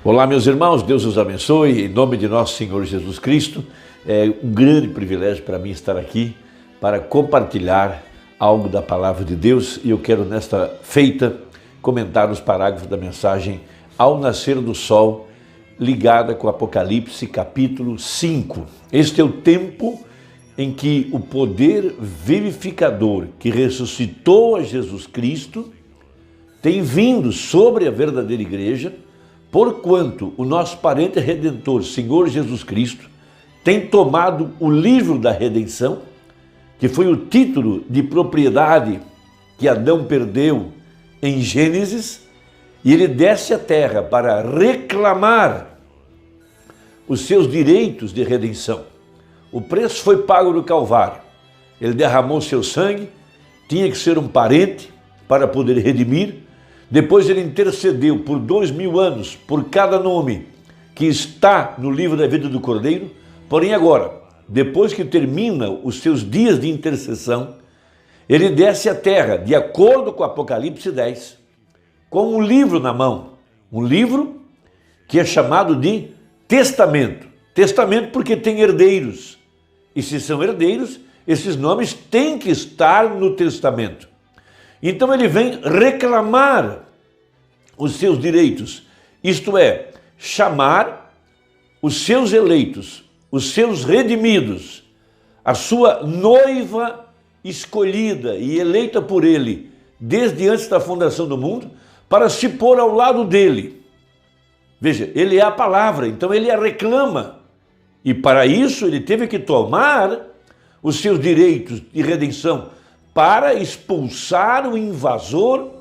Olá, meus irmãos, Deus os abençoe, em nome de nosso Senhor Jesus Cristo. É um grande privilégio para mim estar aqui para compartilhar algo da palavra de Deus e eu quero nesta feita comentar os parágrafos da mensagem Ao Nascer do Sol, ligada com Apocalipse capítulo 5. Este é o tempo em que o poder vivificador que ressuscitou a Jesus Cristo tem vindo sobre a verdadeira igreja, porquanto o nosso parente redentor, Senhor Jesus Cristo, tem tomado o livro da redenção, que foi o título de propriedade que Adão perdeu em Gênesis, e ele desce à terra para reclamar os seus direitos de redenção. O preço foi pago no Calvário. Ele derramou seu sangue, tinha que ser um parente para poder redimir. Depois ele intercedeu por 2000 anos por cada nome que está no livro da vida do Cordeiro. Porém agora, depois que termina os seus dias de intercessão, ele desce à terra, de acordo com Apocalipse 10, com um livro na mão. Um livro que é chamado de testamento. Testamento porque tem herdeiros. E se são herdeiros, esses nomes têm que estar no testamento. Então ele vem reclamar os seus direitos, isto é, chamar os seus eleitos, os seus redimidos, a sua noiva escolhida e eleita por ele desde antes da fundação do mundo, para se pôr ao lado dele. Veja, ele é a palavra, então ele a reclama. E para isso ele teve que tomar os seus direitos de redenção para expulsar o invasor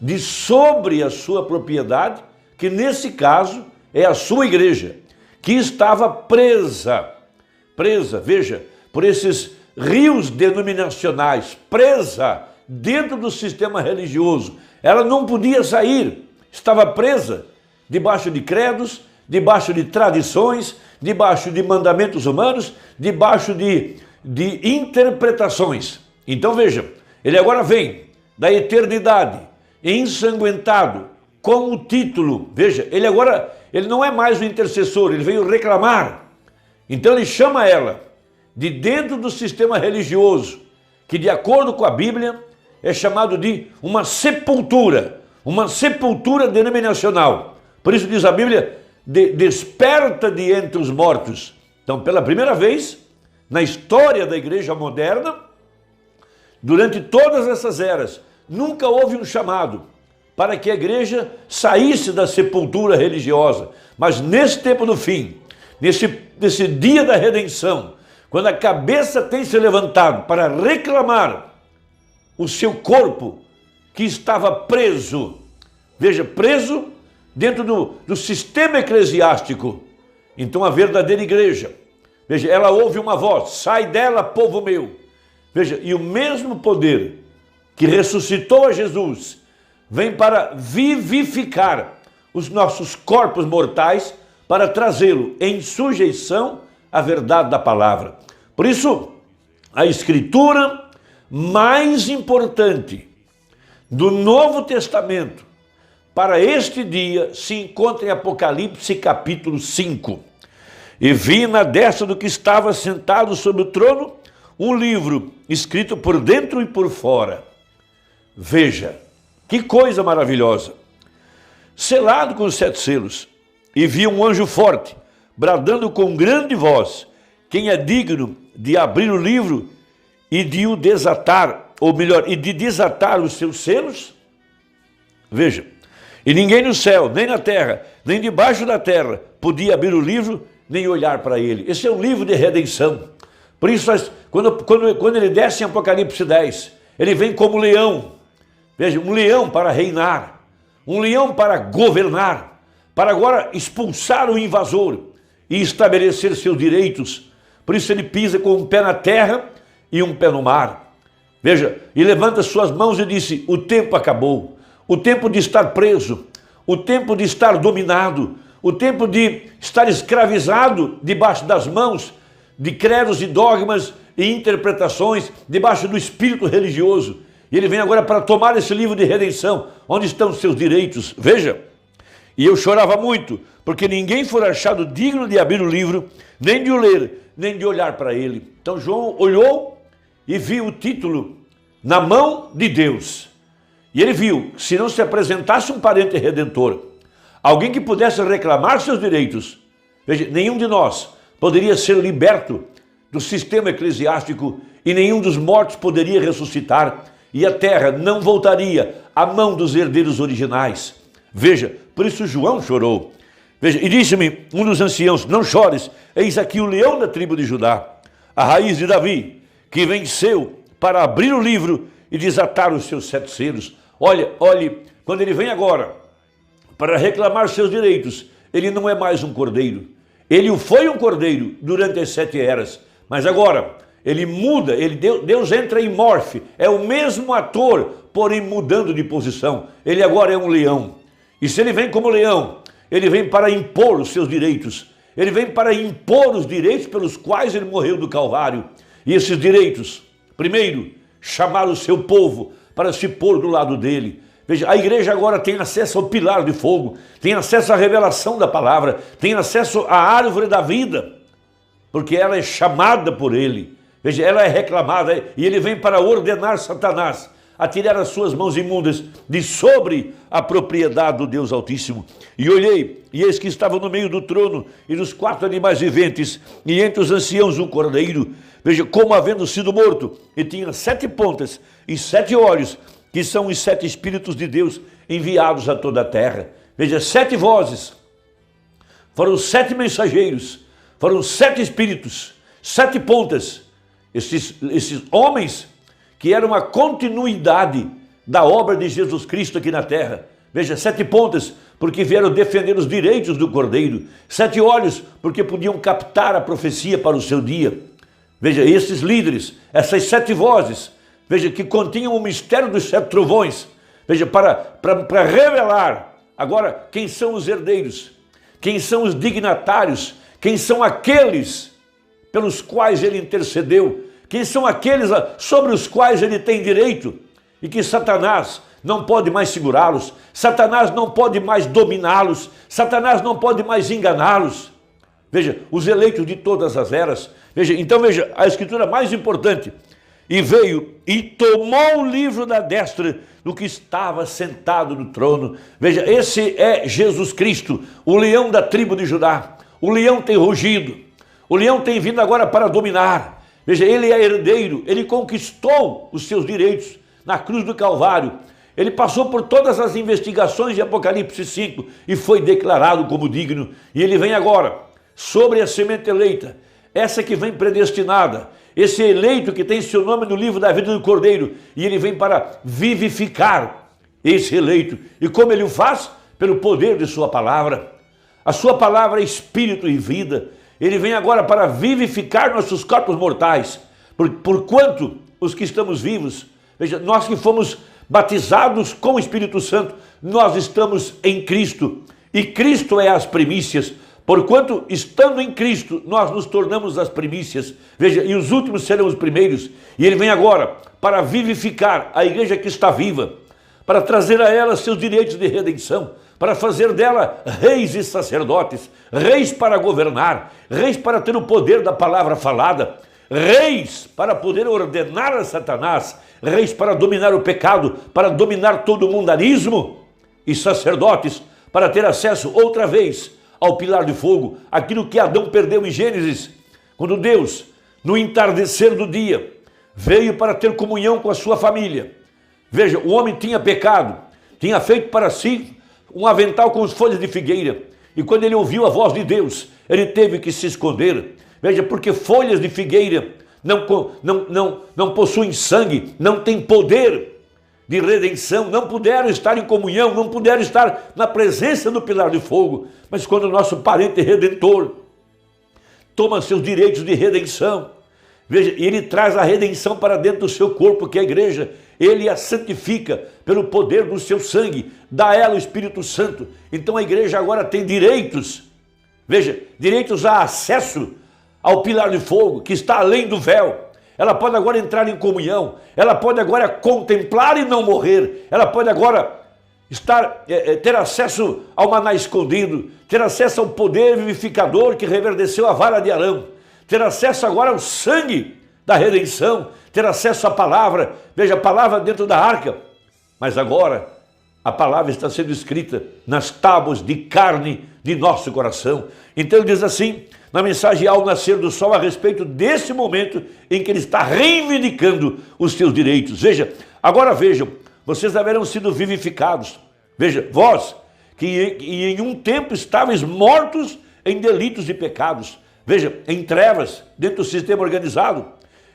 de sobre a sua propriedade, que nesse caso é a sua igreja, que estava presa, veja, por esses rios denominacionais, presa dentro do sistema religioso. Ela não podia sair, estava presa debaixo de credos, debaixo de tradições, debaixo de mandamentos humanos, debaixo de interpretações. Então veja, ele agora vem da eternidade, ensanguentado, com o título. Veja, ele não é mais o intercessor, ele veio reclamar. Então ele chama ela de dentro do sistema religioso, que de acordo com a Bíblia é chamado de uma sepultura denominacional. Por isso diz a Bíblia, desperta de entre os mortos. Então, pela primeira vez na história da igreja moderna, durante todas essas eras, nunca houve um chamado para que a igreja saísse da sepultura religiosa. Mas nesse tempo do fim, nesse dia da redenção, quando a cabeça tem se levantado para reclamar o seu corpo que estava preso, veja, preso dentro do sistema eclesiástico, então a verdadeira igreja, veja, ela ouve uma voz, sai dela, povo meu. Veja, e o mesmo poder que ressuscitou a Jesus vem para vivificar os nossos corpos mortais para trazê-lo em sujeição à verdade da palavra. Por isso, a escritura mais importante do Novo Testamento para este dia se encontra em Apocalipse capítulo 5. E vi na destra do que estava sentado sobre o trono um livro escrito por dentro e por fora. Veja, que coisa maravilhosa! Selado com os 7 selos, e vi um anjo forte, bradando com grande voz, quem é digno de abrir o livro e de o desatar, ou melhor, e de desatar os seus selos? Veja, e ninguém no céu, nem na terra, nem debaixo da terra, podia abrir o livro, nem olhar para ele. Esse é um livro de redenção. Por isso, quando ele desce em Apocalipse 10, ele vem como leão. Veja, um leão para reinar, um leão para governar, para agora expulsar o invasor e estabelecer seus direitos. Por isso ele pisa com um pé na terra e um pé no mar. Veja, e levanta suas mãos e disse, o tempo acabou, o tempo de estar preso, o tempo de estar dominado, o tempo de estar escravizado debaixo das mãos de credos e dogmas e interpretações, debaixo do espírito religioso. E ele vem agora para tomar esse livro de redenção, onde estão os seus direitos. Veja, E eu chorava muito, porque ninguém for achado digno de abrir o livro, nem de o ler, nem de olhar para ele. Então João olhou e viu o título na mão de Deus. E ele viu, se não se apresentasse um parente redentor, alguém que pudesse reclamar seus direitos, veja, nenhum de nós poderia ser liberto do sistema eclesiástico e nenhum dos mortos poderia ressuscitar e a terra não voltaria à mão dos herdeiros originais. Veja, por isso João chorou. Veja, e disse-me um dos anciãos, não chores, eis aqui o leão da tribo de Judá, a raiz de Davi, que venceu para abrir o livro e desatar os seus 7 selos. Olhe, quando ele vem agora para reclamar seus direitos, ele não é mais um cordeiro. Ele foi um cordeiro durante as 7 eras, mas agora ele muda, Deus entra em morfe, é o mesmo ator, porém mudando de posição. Ele agora é um leão. E se ele vem como leão, ele vem para impor os seus direitos. Ele vem para impor os direitos pelos quais ele morreu do Calvário. E esses direitos, primeiro, chamar o seu povo para se pôr do lado dele. Veja, a igreja agora tem acesso ao pilar de fogo, tem acesso à revelação da palavra, tem acesso à árvore da vida, porque ela é chamada por ele. Veja, ela é reclamada e ele vem para ordenar Satanás a tirar as suas mãos imundas de sobre a propriedade do Deus Altíssimo. E olhei, e eis que estava no meio do trono e dos 4 animais viventes, e entre os anciãos um cordeiro, veja, como havendo sido morto, e tinha 7 pontas e 7 olhos, que são os 7 Espíritos de Deus enviados a toda a terra. Veja, 7 vozes, foram 7 mensageiros, foram 7 Espíritos, 7 pontas, esses homens que eram a continuidade da obra de Jesus Cristo aqui na terra. Veja, 7 pontas, porque vieram defender os direitos do Cordeiro. 7 olhos, porque podiam captar a profecia para o seu dia. Veja, esses líderes, essas 7 vozes, veja, que continham o mistério dos 7 trovões. Veja, para revelar agora quem são os herdeiros, quem são os dignatários, quem são aqueles pelos quais ele intercedeu, quem são aqueles sobre os quais ele tem direito, e que Satanás não pode mais segurá-los, Satanás não pode mais dominá-los, Satanás não pode mais enganá-los. Veja, os eleitos de todas as eras. Veja, então veja, a escritura mais importante. E veio e tomou o livro da destra do que estava sentado no trono. Veja, esse é Jesus Cristo, o leão da tribo de Judá. O leão tem rugido, o leão tem vindo agora para dominar. Veja, ele é herdeiro, ele conquistou os seus direitos na cruz do Calvário. Ele passou por todas as investigações de Apocalipse 5 e foi declarado como digno. E ele vem agora sobre a semente eleita, essa que vem predestinada, esse eleito que tem seu nome no livro da vida do Cordeiro. E ele vem para vivificar esse eleito. E como ele o faz? Pelo poder de sua palavra. A sua palavra é espírito e vida. Ele vem agora para vivificar nossos corpos mortais. Porquanto os que estamos vivos, veja, nós que fomos batizados com o Espírito Santo, nós estamos em Cristo. E Cristo é as primícias. Porquanto, estando em Cristo, nós nos tornamos as primícias. Veja, e os últimos serão os primeiros. E ele vem agora para vivificar a igreja que está viva, para trazer a ela seus direitos de redenção, para fazer dela reis e sacerdotes, reis para governar, reis para ter o poder da palavra falada, reis para poder ordenar a Satanás, reis para dominar o pecado, para dominar todo o mundanismo, e sacerdotes para ter acesso outra vez ao pilar de fogo, aquilo que Adão perdeu em Gênesis, quando Deus, no entardecer do dia, veio para ter comunhão com a sua família. Veja, o homem tinha pecado, tinha feito para si um avental com as folhas de figueira, e quando ele ouviu a voz de Deus, ele teve que se esconder. Veja, porque folhas de figueira não possuem sangue, não têm poder de redenção, não puderam estar em comunhão, não puderam estar na presença do pilar de fogo. Mas quando o nosso parente redentor toma seus direitos de redenção, veja, ele traz a redenção para dentro do seu corpo, que é a igreja, ele a santifica pelo poder do seu sangue, dá a ela o Espírito Santo. Então a igreja agora tem direitos, veja, direitos a acesso ao pilar de fogo, que está além do véu. Ela pode agora entrar em comunhão, ela pode agora contemplar e não morrer, ela pode agora ter acesso ao maná escondido, ter acesso ao poder vivificador que reverdeceu a vara de Arão, ter acesso agora ao sangue da redenção, ter acesso à palavra, veja, a palavra dentro da arca, mas agora a palavra está sendo escrita nas tábuas de carne de nosso coração. Então ele diz assim, na mensagem ao nascer do sol, a respeito desse momento em que ele está reivindicando os seus direitos. Veja, agora vejam, vocês haverão sido vivificados. Veja, vós, que em um tempo estáveis mortos em delitos e pecados. Veja, em trevas, dentro do sistema organizado.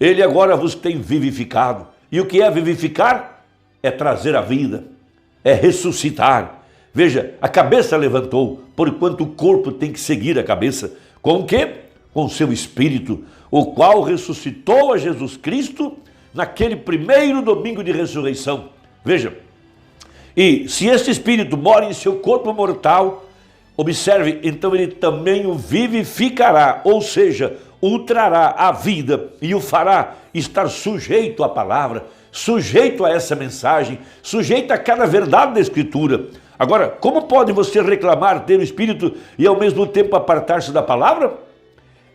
Ele agora vos tem vivificado. E o que é vivificar? É trazer a vida, é ressuscitar. Veja, a cabeça levantou, porquanto o corpo tem que seguir a cabeça. Com o quê? Com o seu espírito, o qual ressuscitou a Jesus Cristo naquele primeiro domingo de ressurreição. Veja, e se este espírito mora em seu corpo mortal, observe, então ele também o vivificará, ou seja, o trará à vida e o fará estar sujeito à palavra, sujeito a essa mensagem, sujeito a cada verdade da Escritura. Agora, como pode você reclamar ter o Espírito e ao mesmo tempo apartar-se da palavra?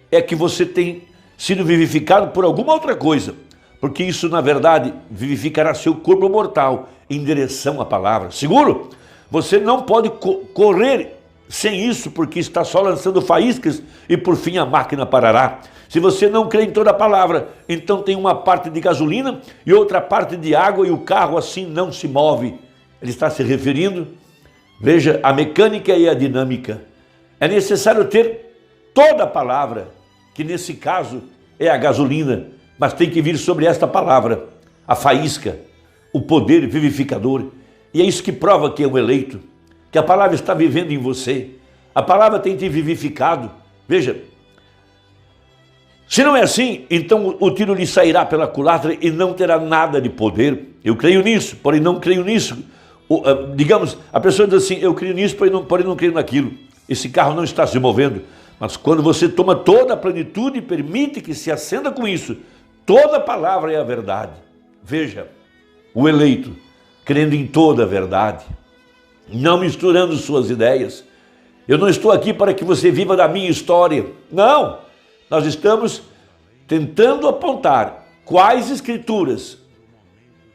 É que você tem sido vivificado por alguma outra coisa, porque isso, na verdade, vivificará seu corpo mortal em direção à palavra. Seguro? Você não pode correr sem isso, porque está só lançando faíscas e por fim a máquina parará. Se você não crê em toda a palavra, então tem uma parte de gasolina e outra parte de água e o carro assim não se move. Ele está se referindo, veja, à mecânica e à dinâmica. É necessário ter toda a palavra, que nesse caso é a gasolina, mas tem que vir sobre esta palavra, a faísca, o poder vivificador. E é isso que prova que é um eleito, que a palavra está vivendo em você. A palavra tem te vivificado. Veja, se não é assim, então o tiro lhe sairá pela culatra e não terá nada de poder. Eu creio nisso, porém não creio nisso. Digamos, a pessoa diz assim, eu creio nisso, porém não creio naquilo. Esse carro não está se movendo. Mas quando você toma toda a plenitude e permite que se acenda com isso, toda a palavra é a verdade. Veja, o eleito, crendo em toda a verdade, não misturando suas ideias. Eu não estou aqui para que você viva da minha história. Não, nós estamos tentando apontar quais escrituras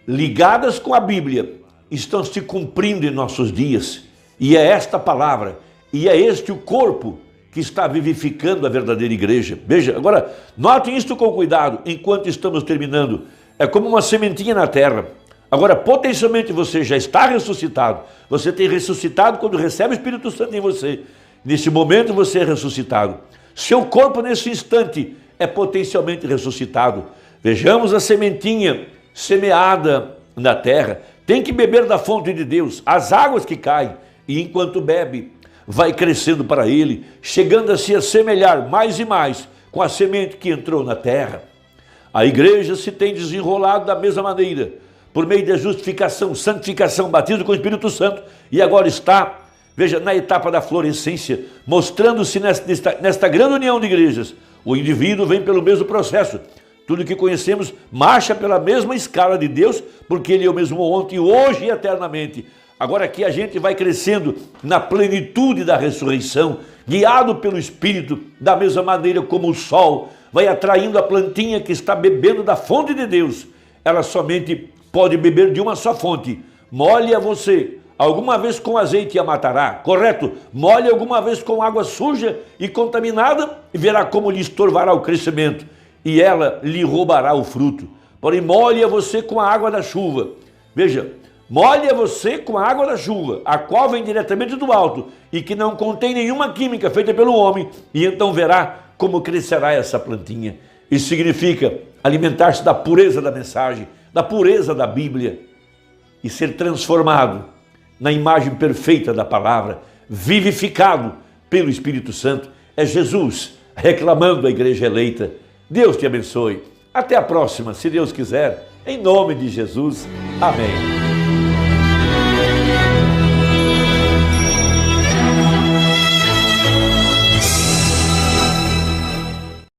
ligadas com a Bíblia estão se cumprindo em nossos dias. E é esta palavra, e é este o corpo que está vivificando a verdadeira igreja. Veja, agora, notem isto com cuidado, enquanto estamos terminando. É como uma sementinha na terra. Agora, potencialmente você já está ressuscitado. Você tem ressuscitado quando recebe o Espírito Santo em você. Nesse momento você é ressuscitado. Seu corpo nesse instante é potencialmente ressuscitado. Vejamos a sementinha semeada na terra. Tem que beber da fonte de Deus, as águas que caem. E enquanto bebe, vai crescendo para ele, chegando a se assemelhar mais e mais com a semente que entrou na terra. A igreja se tem desenrolado da mesma maneira, por meio da justificação, santificação, batismo com o Espírito Santo, e agora está, veja, na etapa da florescência, mostrando-se nesta grande união de igrejas. O indivíduo vem pelo mesmo processo. Tudo que conhecemos marcha pela mesma escala de Deus, porque Ele é o mesmo ontem, hoje e eternamente. Agora aqui a gente vai crescendo na plenitude da ressurreição, guiado pelo Espírito, da mesma maneira como o sol vai atraindo a plantinha que está bebendo da fonte de Deus. Ela somente pode beber de uma só fonte. Molhe a você alguma vez com azeite e a matará, correto? Molhe alguma vez com água suja e contaminada e verá como lhe estorvará o crescimento e ela lhe roubará o fruto. Porém, molhe a você com a água da chuva. Veja, molhe a você com a água da chuva, a qual vem diretamente do alto e que não contém nenhuma química feita pelo homem, e então verá como crescerá essa plantinha. Isso significa alimentar-se da pureza da mensagem, da pureza da Bíblia e ser transformado na imagem perfeita da palavra, vivificado pelo Espírito Santo. É Jesus reclamando a igreja eleita. Deus te abençoe. Até a próxima, se Deus quiser, em nome de Jesus. Amém.